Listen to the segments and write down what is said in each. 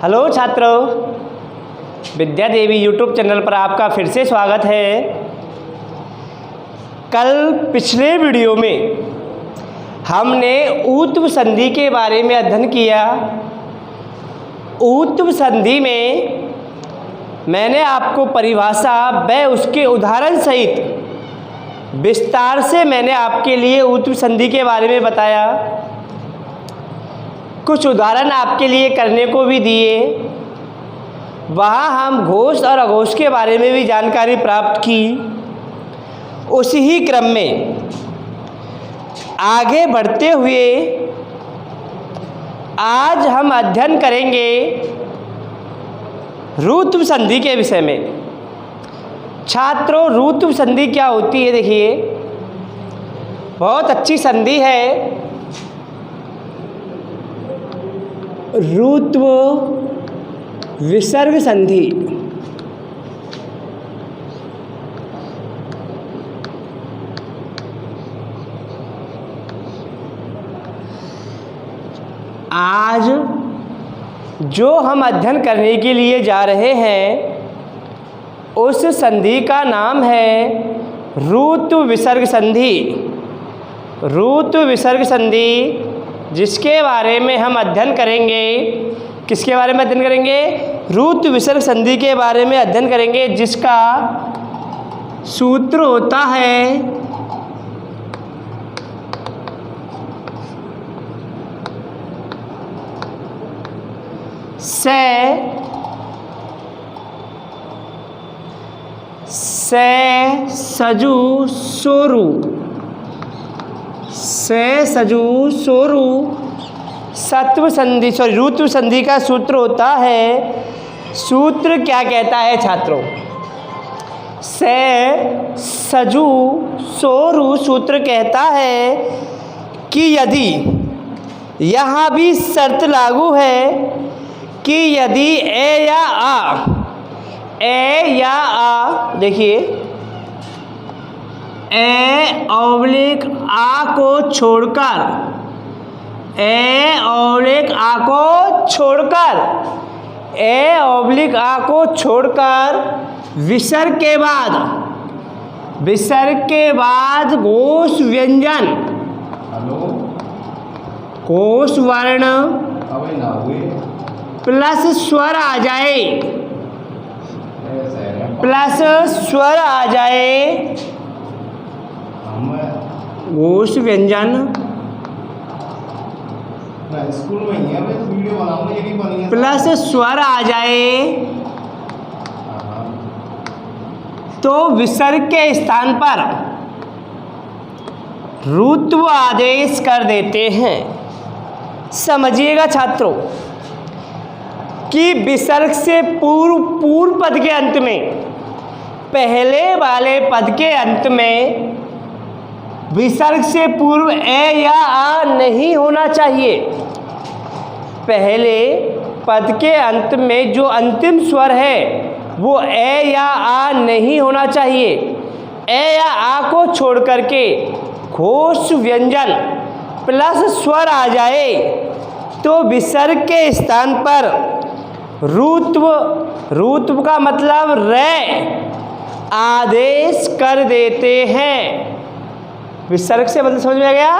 Hello छात्रों, विद्या देवी YouTube channel पर आपका फिर से स्वागत है। कल पिछले वीडियो में हमने ऊत्व संधि के बारे में अध्ययन किया। ऊत्व संधि में मैंने आपको परिभाषा व उसके उदाहरण सहित विस्तार से मैंने आपके लिए ऊत्व संधि के बारे में बताया। कुछ उदाहरण आपके लिए करने को भी दिए। वहाँ हम घोष और अघोष के बारे में भी जानकारी प्राप्त की। उसी ही क्रम में आगे बढ़ते हुए आज हम अध्ययन करेंगे ऋत्व संधि के विषय में। छात्रों, ऋत्व संधि क्या होती है? देखिए, बहुत अच्छी संधि है। ऋत्व विसर्ग संधि। आज जो हम अध्ययन करने के लिए जा रहे हैं उस संधि का नाम है ऋत्व विसर्ग संधि। ऋत्व विसर्ग संधि जिसके बारे में हम अध्ययन करेंगे। किसके बारे में अध्ययन करेंगे? ऋत्व विसर्ग संधि के बारे में अध्ययन करेंगे, जिसका सूत्र होता है से सजु सोरु। से सजु सोरु सत्व संधि ऋत्व संधि का सूत्र होता है। सूत्र क्या कहता है छात्रों? से सजु सोरु सूत्र कहता है कि यदि, यहाँ भी शर्त लागू है कि यदि ए या आ, देखिए, ए ऑब्लिक आ को छोड़कर, ए ऑब्लिक आ को छोड़कर विसर्ग के बाद घोष व्यंजन, घोष वर्ण प्लस स्वर आ जाए, घोष व्यंजन स्कूल में ही है, मैं तो वीडियो बनाऊंगा, ये नहीं बनी है, प्लस स्वर आ जाए तो विसर्ग के स्थान पर ऋत्व आदेश कर देते हैं। समझिएगा छात्रों कि विसर्ग से पूर्व पद के अंत में, पहले वाले पद के अंत में विसर्ग से पूर्व ए या आ नहीं होना चाहिए। पहले पद के अंत में जो अंतिम स्वर है वो ए या आ नहीं होना चाहिए। ए या आ को छोड़ करके घोष व्यंजन प्लस स्वर आ जाए तो विसर्ग के स्थान पर ऋत्व का मतलब रे आदेश कर देते हैं। विसर्ग से मतलब समझ में आ गया?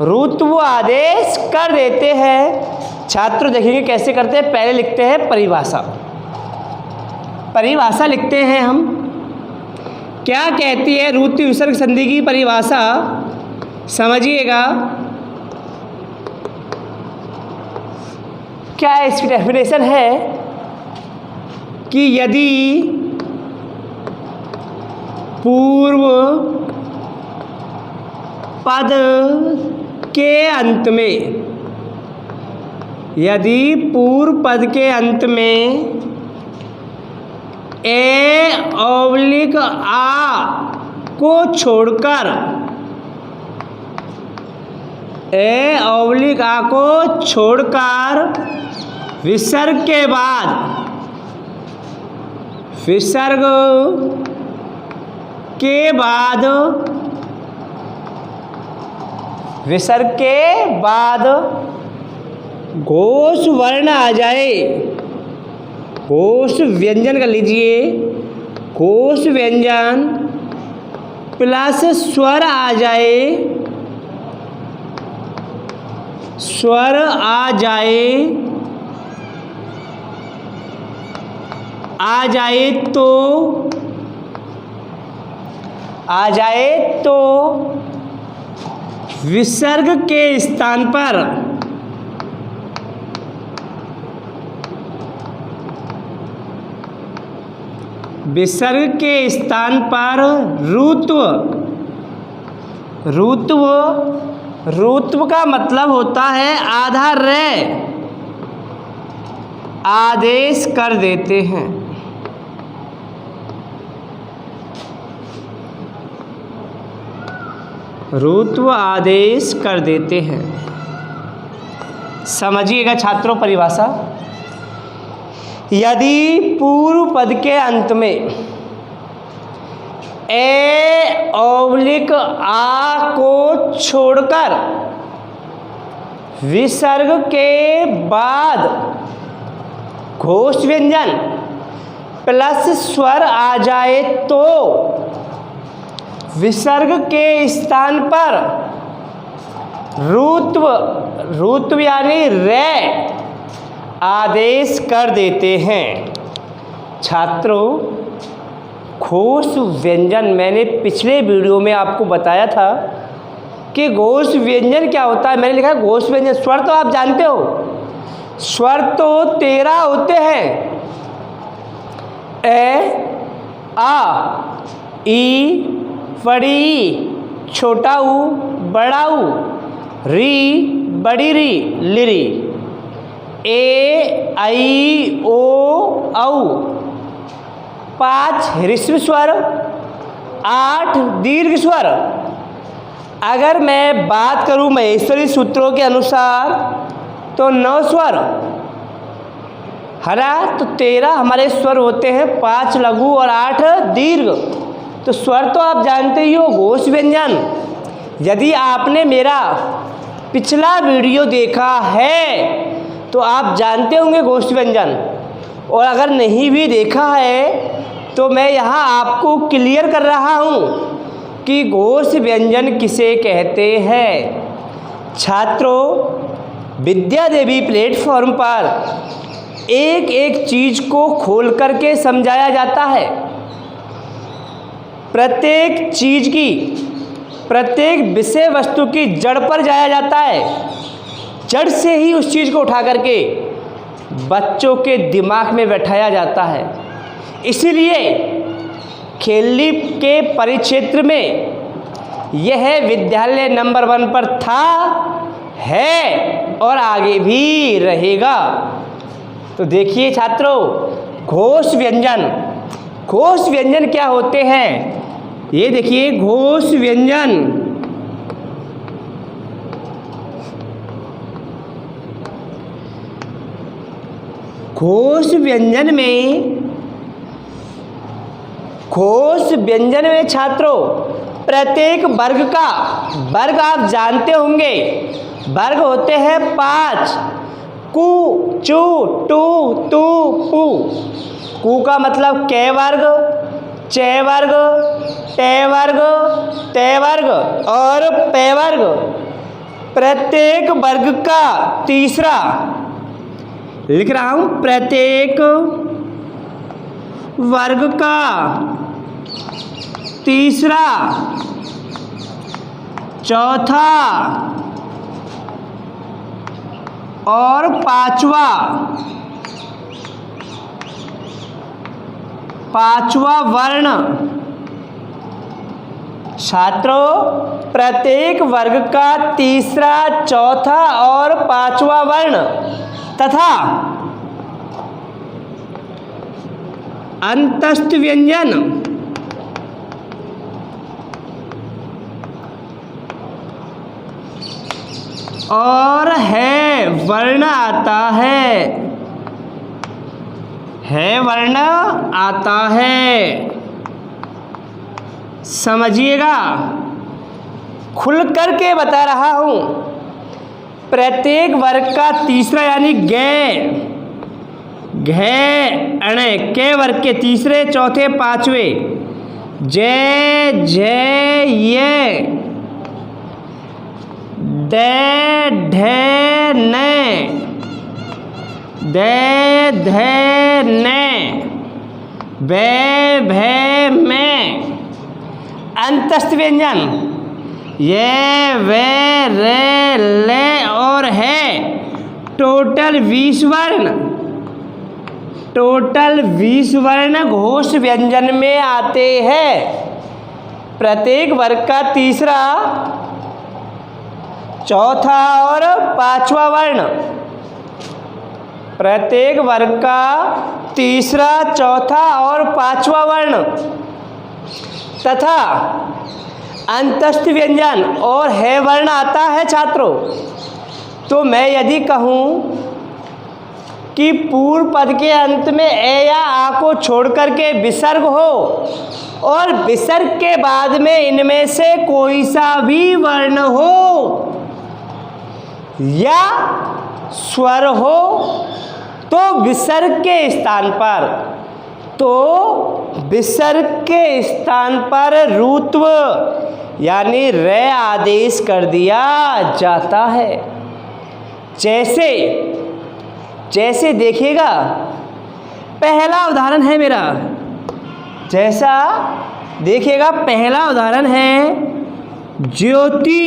ऋत्व आदेश कर देते हैं। छात्र देखेंगे कैसे करते हैं। पहले लिखते हैं परिभाषा लिखते हैं हम। क्या कहती है ऋत्व विसर्ग संधि की परिभाषा? समझिएगा क्या इसकी डेफिनेशन है कि यदि पूर्व पद के अंत में, यदि पूर्व पद के अंत में ए ऑब्लिक आ को छोड़कर, ए ऑब्लिक आ को छोड़कर विसर्ग के बाद घोष वर्ण आ जाए, घोष व्यंजन कर लीजिए, घोष व्यंजन प्लस स्वर आ जाए, स्वर आ जाए तो विसर्ग के स्थान पर रुत्व का मतलब होता है आधा रे, आदेश कर देते हैं। रुत्व आदेश कर देते हैं। समझिएगा छात्रों परिभाषा। यदि पूर्व पद के अंत में ए ऑब्लिक आ को छोड़कर विसर्ग के बाद घोष व्यंजन प्लस स्वर आ जाए तो विसर्ग के स्थान पर रुत्व यानी रे आदेश कर देते हैं। छात्रों, घोष व्यंजन मैंने पिछले वीडियो में आपको बताया था कि घोष व्यंजन क्या होता है। मैंने लिखा है घोष व्यंजन। स्वर तो आप जानते हो, स्वर तो 13 होते हैं। ए, आ, ई, बड़ी ई, छोटा ऊ, बड़ा ऊ, री, बड़ी री, लिरी, ए, आई, ओ, औ, 5 ह्रस्व स्वर, 8 दीर्घ स्वर। अगर मैं बात करूं महेश्वरी सूत्रों के अनुसार तो 9 स्वर, है ना। तो 13 हमारे स्वर होते हैं, 5 लघु और 8 दीर्घ। तो स्वर तो आप जानते ही हो। घोष व्यंजन, यदि आपने मेरा पिछला वीडियो देखा है तो आप जानते होंगे घोष व्यंजन, और अगर नहीं भी देखा है तो मैं यहाँ आपको क्लियर कर रहा हूँ कि घोष व्यंजन किसे कहते हैं। छात्रों, विद्या देवी प्लेटफॉर्म पर एक एक चीज़ को खोल करके समझाया जाता है। प्रत्येक चीज़ की, प्रत्येक विषय वस्तु की जड़ पर जाया जाता है। जड़ से ही उस चीज़ को उठा करके बच्चों के दिमाग में बैठाया जाता है। इसीलिए खेली के परिक्षेत्र में यह विद्यालय नंबर 1 पर था, है और आगे भी रहेगा। तो देखिए छात्रों, घोष व्यंजन, घोष व्यंजन क्या होते हैं ये देखिए। घोष व्यंजन घोष व्यंजन में छात्रों प्रत्येक वर्ग का, वर्ग आप जानते होंगे, वर्ग होते हैं 5। कु, चु, टू, तू, पू। कु का मतलब कै वर्ग, चे वर्ग, टे वर्ग, ते वर्ग और पे वर्ग। प्रत्येक वर्ग का तीसरा, लिख रहा हूं, प्रत्येक वर्ग का तीसरा, चौथा और पांचवा वर्ण। छात्रों, प्रत्येक वर्ग का तीसरा, चौथा और पांचवा वर्ण तथा अंतस्थ व्यंजन और है वर्ण आता है, है वर्ण आता है। समझिएगा, खुल करके बता रहा हूं। प्रत्येक वर्ग का तीसरा यानी गे, घे अण के वर्ग के तीसरे चौथे पांचवें जय जय ये दे ढे ने दे धे ने बे भे में अंतस्थ व्यंजन ये वे रे ले और है टोटल 20 वर्ण। टोटल 20 वर्ण घोष व्यंजन में आते हैं। प्रत्येक वर्ग का तीसरा चौथा और पांचवा वर्ण, प्रत्येक वर्ग का तीसरा चौथा और पांचवा वर्ण तथा अंतस्थ व्यंजन और है वर्ण आता है छात्रों। तो मैं यदि कहूँ कि पूर्व पद के अंत में ए या आ को छोड़ करके विसर्ग हो और विसर्ग के बाद में इनमें से कोई सा भी वर्ण हो या स्वर हो तो विसर्ग के स्थान पर रूत्व यानी रे आदेश कर दिया जाता है। जैसे देखिएगा, पहला उदाहरण है मेरा, जैसा देखिएगा पहला उदाहरण है ज्योति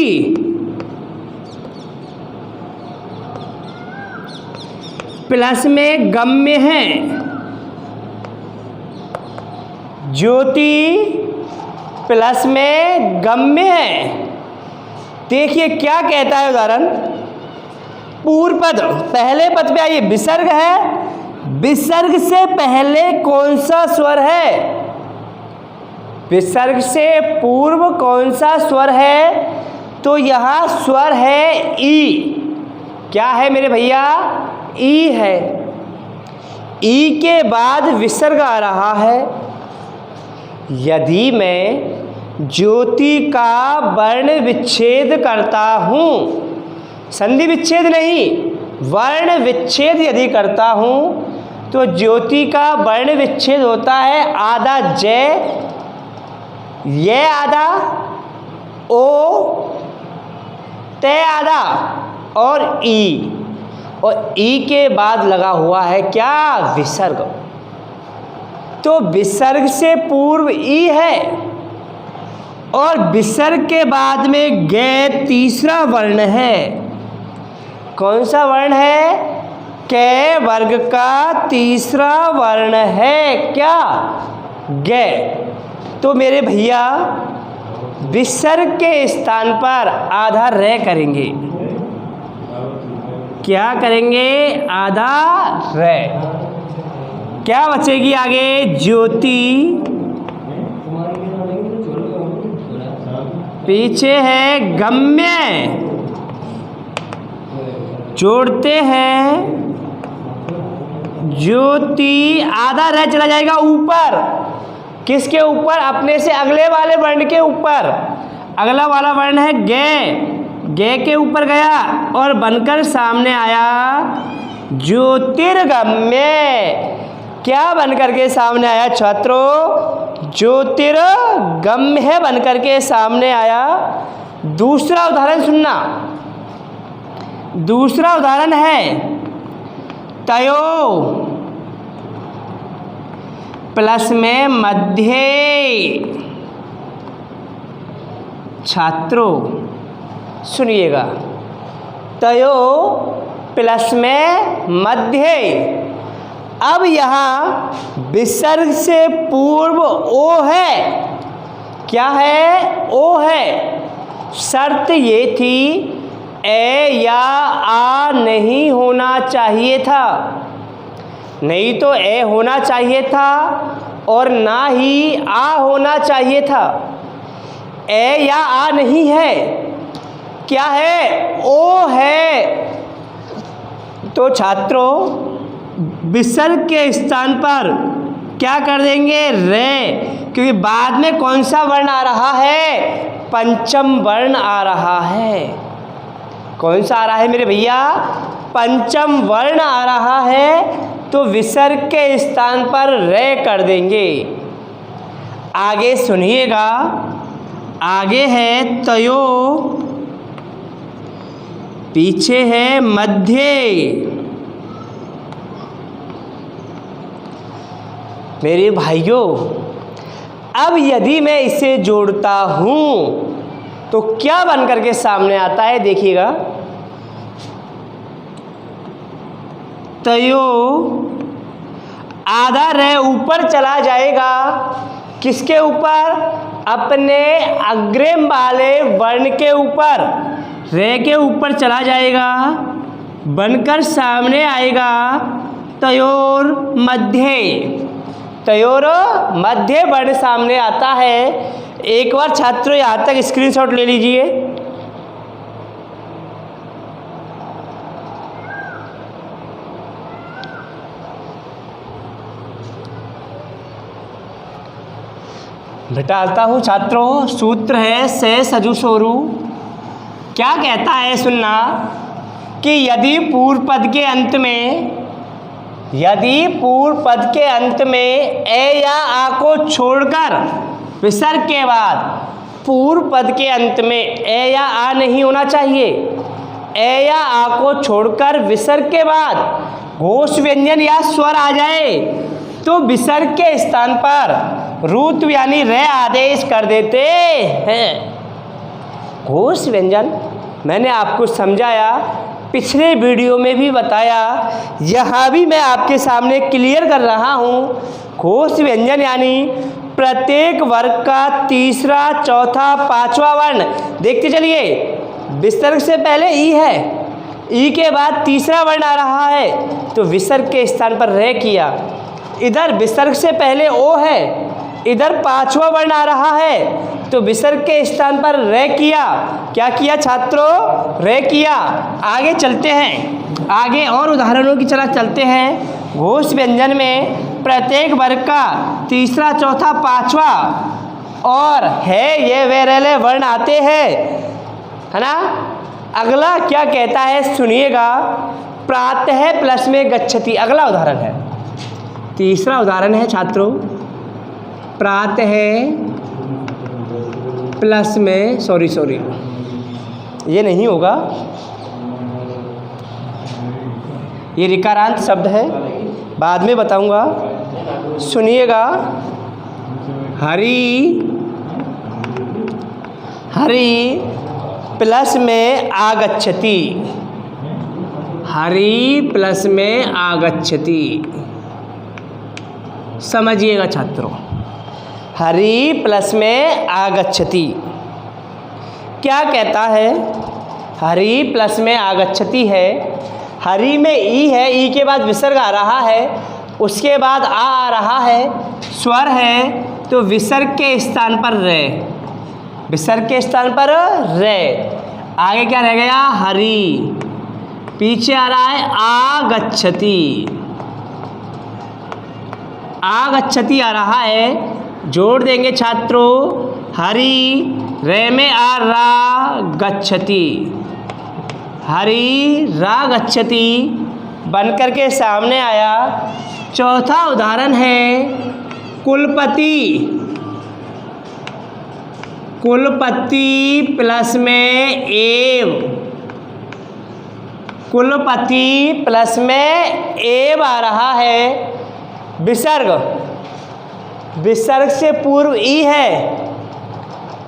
प्लस में गम्य है। ज्योति प्लस में गम्य है। देखिए क्या कहता है उदाहरण, पूर्व पद पहले पद पे आइए, विसर्ग है, विसर्ग से पहले कौन सा स्वर है, विसर्ग से पूर्व कौन सा स्वर है, तो यहाँ स्वर है ई। क्या है मेरे भैया, ई है। ई के बाद विसर्ग आ रहा है। यदि मैं ज्योति का वर्ण विच्छेद करता हूँ, संधि विच्छेद नहीं, वर्ण विच्छेद यदि करता हूँ तो ज्योति का वर्ण विच्छेद होता है आधा जय, ये आधा, ओ ते आधा और ई, और ई के बाद लगा हुआ है क्या, विसर्ग। तो विसर्ग से पूर्व ई है और विसर्ग के बाद में गे तीसरा वर्ण है। कौन सा वर्ण है, के वर्ग का तीसरा वर्ण है क्या, गे। तो मेरे भैया विसर्ग के स्थान पर आधा रे करेंगे। क्या करेंगे, आधा रे। क्या बचेगी आगे, ज्योति, पीछे है गम्य, जोड़ते हैं ज्योति, आधा रह चला जाएगा ऊपर, किसके ऊपर, अपने से अगले वाले वर्ण के ऊपर। अगला वाला वर्ण है गे, गे के ऊपर गया और बनकर सामने आया ज्योतिर्गम्य। क्या बनकर के सामने आया छात्रों, ज्योतिर्गम्य है बनकर के सामने आया। दूसरा उदाहरण सुनना, दूसरा उदाहरण है तयो प्लस में मध्य। छात्रों सुनिएगा, तयो प्लस में मध्य। अब यहाँ विसर्ग से पूर्व ओ है, क्या है, ओ है। शर्त ये थी ए या आ नहीं होना चाहिए था, नहीं तो ए होना चाहिए था और ना ही आ होना चाहिए था। ए या आ नहीं है, क्या है, ओ है। तो छात्रों विसर्ग के स्थान पर क्या कर देंगे, रे, क्योंकि बाद में कौन सा वर्ण आ रहा है, पंचम वर्ण आ रहा है। कौन सा आ रहा है मेरे भैया, पंचम वर्ण आ रहा है। तो विसर्ग के स्थान पर रे कर देंगे। आगे सुनिएगा, आगे है तयो, पीछे है मध्य। मेरे भाइयों, अब यदि मैं इसे जोड़ता हूं तो क्या बन करके सामने आता है, देखिएगा। तयो, आधा रे ऊपर चला जाएगा, किसके ऊपर? अपने अग्रिम वाले वर्ण के ऊपर, रे के ऊपर चला जाएगा, बनकर सामने आएगा तयोर मध्य। तयोर मध्य वर्ण सामने आता है। एक बार छात्रों यहाँ तक स्क्रीनशॉट ले लीजिए। घटाता हूँ छात्रों, सूत्र है से सजुसोरु। क्या कहता है सुनना कि यदि पूर्व पद के अंत में ए या आ को छोड़कर विसर्ग के बाद, पूर्व पद के अंत में ए या आ नहीं होना चाहिए, ए या आ को छोड़कर विसर्ग के बाद घोष व्यंजन या स्वर आ जाए तो विसर्ग के स्थान पर रूत यानी रे आदेश कर देते हैं। घोष व्यंजन मैंने आपको समझाया, पिछले वीडियो में भी बताया, यहाँ भी मैं आपके सामने क्लियर कर रहा हूँ। घोष व्यंजन यानी प्रत्येक वर्ग का तीसरा, चौथा, पांचवा वर्ण। देखते चलिए, विसर्ग से पहले ई है, ई के बाद तीसरा वर्ण आ रहा है तो विसर्ग के स्थान पर रे किया। इधर विसर्ग से पहले ओ है, इधर पांचवा वर्ण आ रहा है तो विसर्ग के स्थान पर रे किया। क्या किया छात्रों? रे किया। आगे चलते हैं, आगे और उदाहरणों की तरह चलते हैं। घोष व्यंजन में प्रत्येक वर्ग का तीसरा, चौथा, पांचवा और है ये वे रेले वर्ण आते हैं, है ना। अगला क्या कहता है सुनिएगा, प्रातः प्लस में गच्छति। अगला उदाहरण है, तीसरा उदाहरण है छात्रों, प्रातः प्लस में सॉरी ये नहीं होगा, ये ऋकारांत शब्द है, बाद में बताऊंगा। सुनिएगा, हरि प्लस में आगच्छति, हरि प्लस में आगच्छति। समझिएगा छात्रों, हरि प्लस में आगच्छति क्या कहता है? हरि प्लस में आगच्छति है, हरि में ई है, ई के बाद विसर्ग आ रहा है, उसके बाद आ रहा है, स्वर है तो विसर्ग के स्थान पर रे, विसर्ग के स्थान पर रे। आगे क्या रह गया? हरि, पीछे आ रहा है आगच्छति, आगच्छति आ रहा है, जोड़ देंगे छात्रों, हरि रे में आ रा गच्छति, हरि रा गच्छति बन करके सामने आया। चौथा उदाहरण है कुलपति, कुलपति प्लस में एव, कुलपति प्लस में एव आ रहा है। विसर्ग, विसर्ग से पूर्व ई है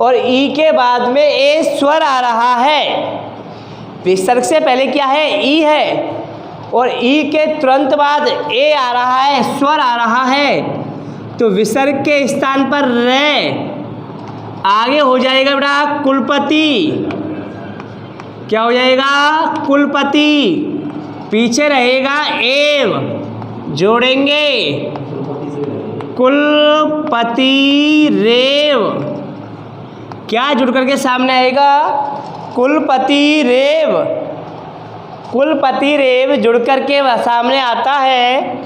और ई के बाद में ए स्वर आ रहा है। विसर्ग से पहले क्या है? ई है और ई के तुरंत बाद ए आ रहा है, स्वर आ रहा है तो विसर्ग के स्थान पर रे। आगे हो जाएगा बेटा कुलपति, क्या हो जाएगा? कुलपति, पीछे रहेगा एव, जोड़ेंगे कुलपति रेव, क्या जुड़ करके सामने आएगा? कुलपति रेव, कुलपति रेव जुड़ करके सामने आता है।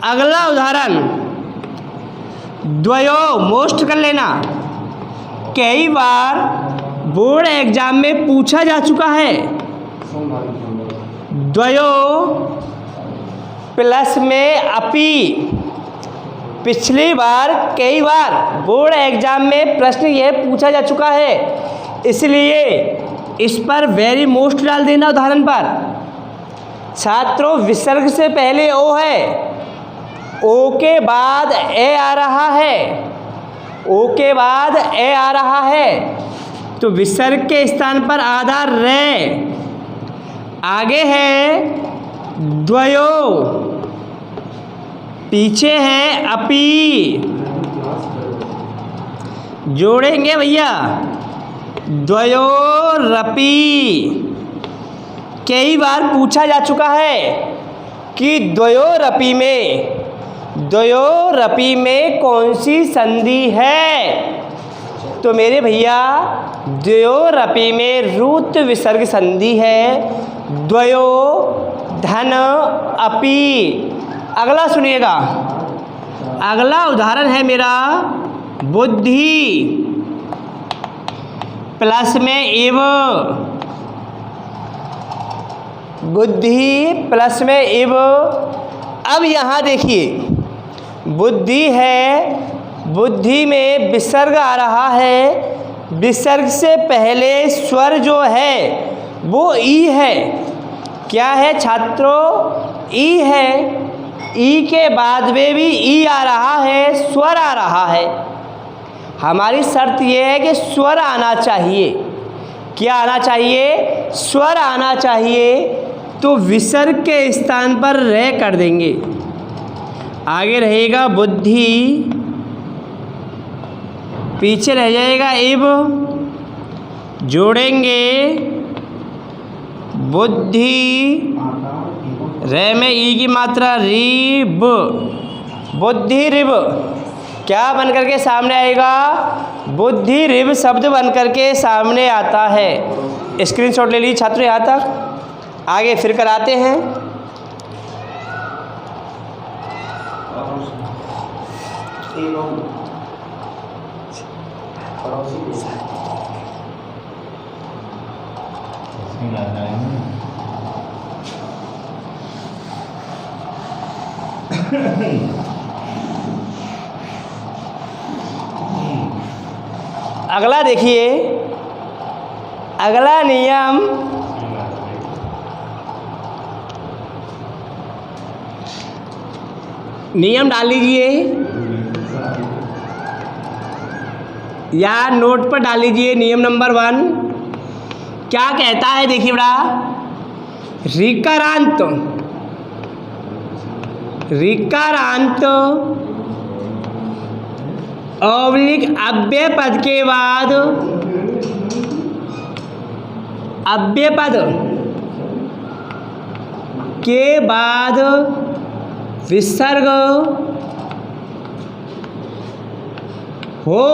अगला उदाहरण द्वयो, मोस्ट कर लेना, कई बार बोर्ड एग्जाम में पूछा जा चुका है। द्वयो प्लस में अपी। पिछली बार कई बार बोर्ड एग्जाम में प्रश्न यह पूछा जा चुका है, इसलिए इस पर वेरी मोस्ट डाल देना उदाहरण पर। छात्रों, विसर्ग से पहले ओ है, ओ के बाद ए आ रहा है, ओ के बाद ए आ रहा है, तो विसर्ग के स्थान पर आधा रे। आगे है द्वयो, पीछे है अपी। जोड़ेंगे भैया, द्वयोरपि। कई बार पूछा जा चुका है कि द्वयोरपि में कौन सी संधि है, तो मेरे भैया द्वयोरपि में रूट विसर्ग संधि है, द्वयो धन अपि। अगला सुनिएगा, अगला उदाहरण है मेरा बुद्धि, प्लस में इव। बुद्धि प्लस में इव। अब यहाँ देखिए, बुद्धि है, बुद्धि में विसर्ग आ रहा है, विसर्ग से पहले स्वर जो है वो ई है। क्या है छात्रों? ई है। ई के बाद में भी ई आ रहा है, स्वर आ रहा है। हमारी शर्त यह है कि स्वर आना चाहिए। क्या आना चाहिए? स्वर आना चाहिए। तो विसर्ग के स्थान पर रे कर देंगे। आगे रहेगा बुद्धि, पीछे रह जाएगा इब। जोड़ेंगे बुद्धि, रे में ई की मात्रा रिब, बुद्धि रिब। क्या बन करके सामने आएगा? बुद्धि रिब शब्द बन करके सामने आता है। स्क्रीनशॉट ले लीजिए छात्रों यहाँ तक। आगे फिर कराते हैं। अगला देखिए, अगला नियम डाल लीजिए या नोट पर डाल लीजिए। नियम नंबर 1 क्या कहता है? देखिए बड़ा, ऋकारांत, ऋकारांत ऑब्लिक अव्यय पद के बाद, अव्यय पद के बाद विसर्ग हो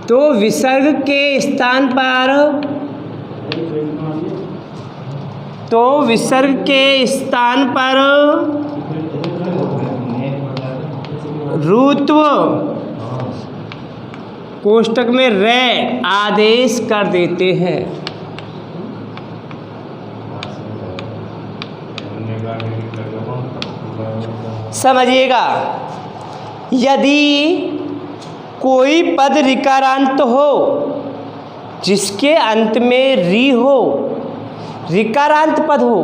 तो विसर्ग के स्थान पर, तो विसर्ग के स्थान पर रूत्व कोष्टक में रे आदेश कर देते हैं। समझिएगा, यदि कोई पद ऋकारांत हो जिसके अंत में री हो, ऋकारांत पद हो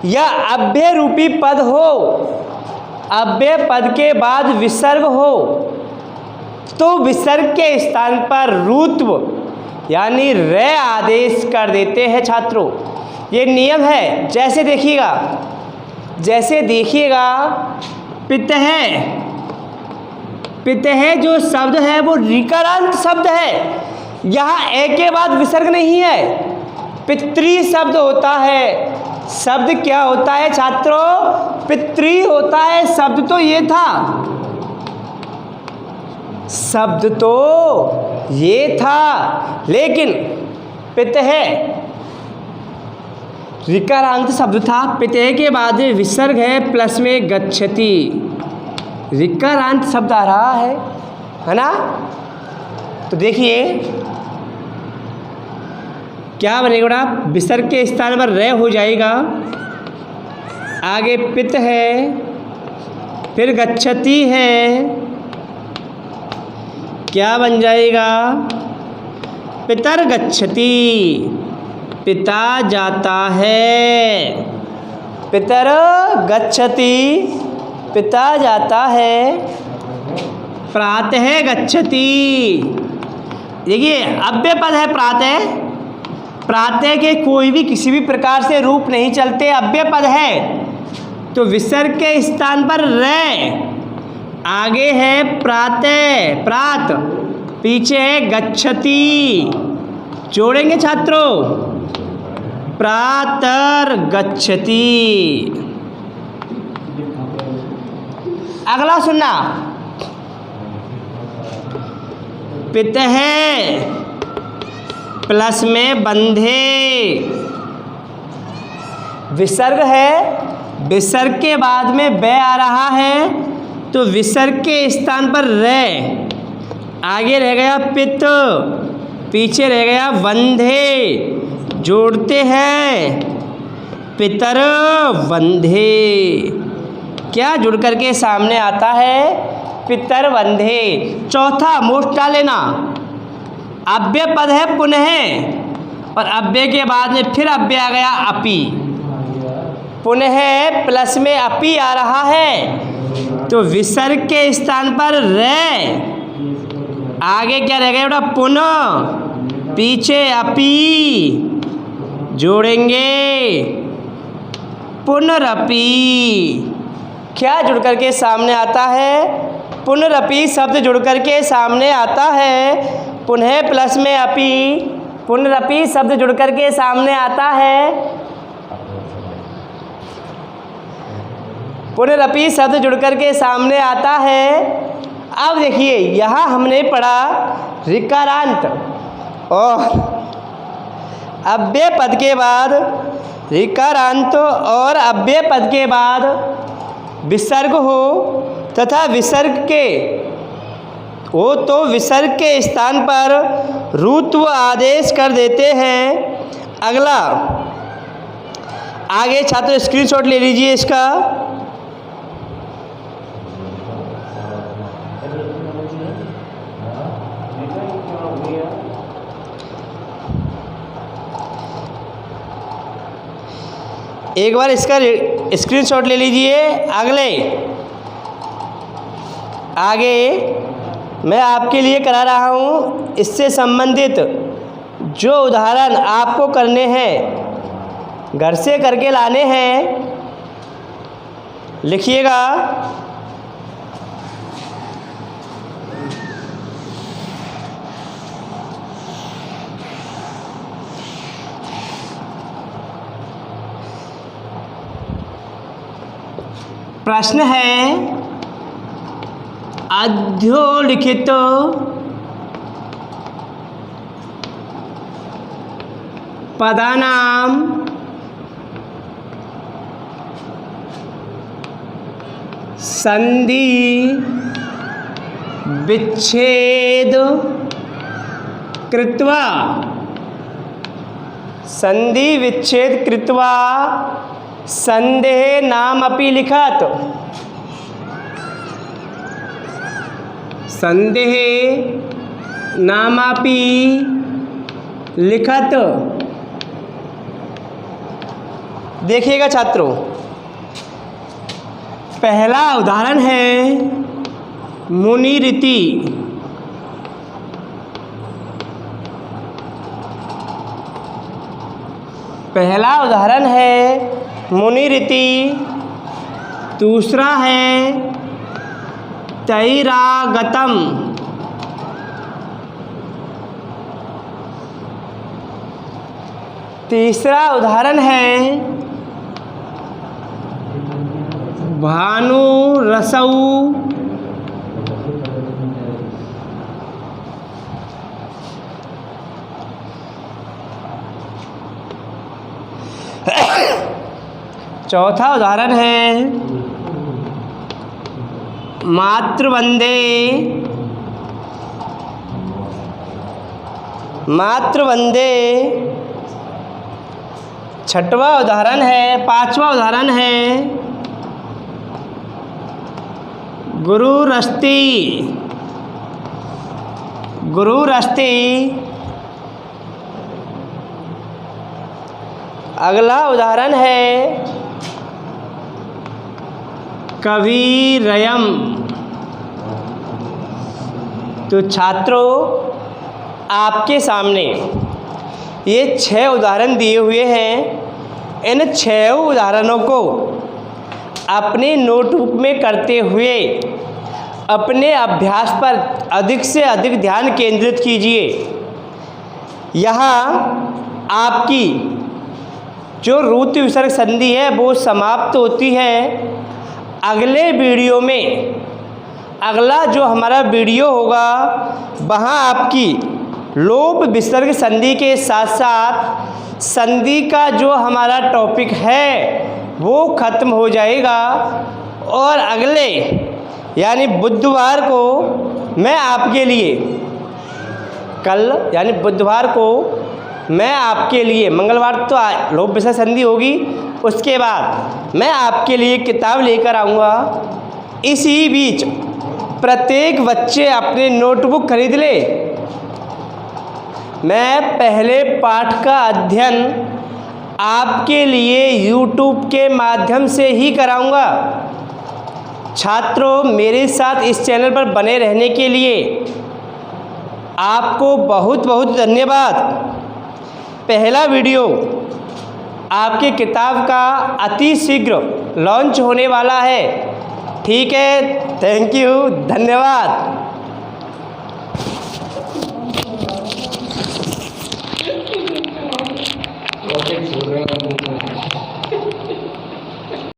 या अव्यय रूपी पद हो, अव्यय पद के बाद विसर्ग हो, तो विसर्ग के स्थान पर रूत्व यानी रे आदेश कर देते हैं छात्रों। ये नियम है। जैसे देखिएगा, जैसे देखिएगा, पितः, पितः जो शब्द है वो ऋकारांत शब्द है। यहाँ ए के बाद विसर्ग नहीं है, पितृ शब्द होता है। शब्द क्या होता है छात्रों? पितृ होता है। शब्द तो ये था, शब्द तो ये था, लेकिन पितः ऋकारांत शब्द था। पितः के बाद विसर्ग है, प्लस में गच्छति, ऋकारांत शब्द आ रहा है ना? तो देखिए क्या बनेगा बेटा, विसर्ग के स्थान पर रे हो जाएगा। आगे पित है, फिर गच्छति है, क्या बन जाएगा, पितर गच्छति, पिता जाता है। पितर गच्छति, पिता जाता है। प्रातः गच्छति, देखिए अव्यय पद है प्रातः। प्रातः के कोई भी किसी भी प्रकार से रूप नहीं चलते, अव्यय पद है। तो विसर्ग के स्थान पर रे, आगे है प्रातः प्रात, पीछे है गच्छति, जोड़ेंगे छात्रों, प्रातर गच्छति। अगला सुनना, पितः प्लस में बंधे, विसर्ग है, विसर्ग के बाद में ब आ रहा है, तो विसर्ग के स्थान पर रे, आगे रह गया पित, पीछे रह गया वंधे, जोड़ते हैं पितर वंधे, क्या जुड़ करके सामने आता है, पितर वंधे। चौथा मोष्टा लेना, अव्यय पद है पुनः, और अव्यय के बाद में फिर अव्यय आ गया अपि, पुनः प्लस में अपि आ रहा है, तो विसर्ग के स्थान पर रे, आगे क्या रह गया बेटा, पुनः, पीछे अपि, जोड़ेंगे पुनरपि, क्या जुड़ करके सामने आता है, पुनरपि शब्द जुड़ करके सामने आता है। पुनः प्लस में अपि, पुनरपि शब्द जुड़ करके सामने आता है, पुनरपि शब्द जुड़ करके सामने आता है। अब देखिए यहाँ हमने पढ़ा ऋकारांत और अव्यय पद के बाद ऋकारांत और अव्यय पद के बाद विसर्ग हो तथा विसर्ग के हो तो विसर्ग के स्थान पर ऋत्व आदेश कर देते हैं। अगला आगे छात्र स्क्रीनशॉट ले लीजिए इसका। एक बार इसका स्क्रीनशॉट ले लीजिए। आगे मैं आपके लिए करा रहा हूँ, इससे संबंधित जो उदाहरण आपको करने हैं, घर से करके लाने हैं, लिखिएगा। प्रश्न है अधोलिखित पदानां संधि विच्छेद कृत्वा, संधि विच्छेद कृत्वा संदेह नामपि लिखत, संदेह नामपि लिखत। देखिएगा छात्रों, पहला उदाहरण है मुनिरिति। पहला उदाहरण है मुनिरिति, दूसरा है तैरागतम, तीसरा उदाहरण है भानुरसौ, चौथा उदाहरण है मातृवंदे, मातृवंदे, छठवां उदाहरण है, पांचवा उदाहरण है गुरुरस्ती। गुरुरस्ती। अगला उदाहरण है कवीरयम। तो छात्रों, आपके सामने ये 6 उदाहरण दिए हुए हैं। इन 6 उदाहरणों को अपने नोटबुक में करते हुए अपने अभ्यास पर अधिक से अधिक ध्यान केंद्रित कीजिए। यहाँ आपकी जो रुत विसर्ग संधि है वो समाप्त होती है। अगले वीडियो में, अगला जो हमारा वीडियो होगा वहाँ आपकी लोप विसर्ग संधि के साथ साथ संधि का जो हमारा टॉपिक है वो ख़त्म हो जाएगा। और अगले यानी बुधवार को मैं आपके लिए, कल यानी बुधवार को मैं आपके लिए, मंगलवार तो लोप विसर्ग संधि होगी, उसके बाद मैं आपके लिए किताब लेकर आऊँगा। इसी बीच प्रत्येक बच्चे अपने नोटबुक खरीद ले। मैं पहले पाठ का अध्ययन आपके लिए YouTube के माध्यम से ही कराऊंगा। छात्रों, मेरे साथ इस चैनल पर बने रहने के लिए आपको बहुत बहुत धन्यवाद। पहला वीडियो आपकी किताब का अति शीघ्र लॉन्च होने वाला है। ठीक है, थैंक यू, धन्यवाद। छोड़ रहे हैं।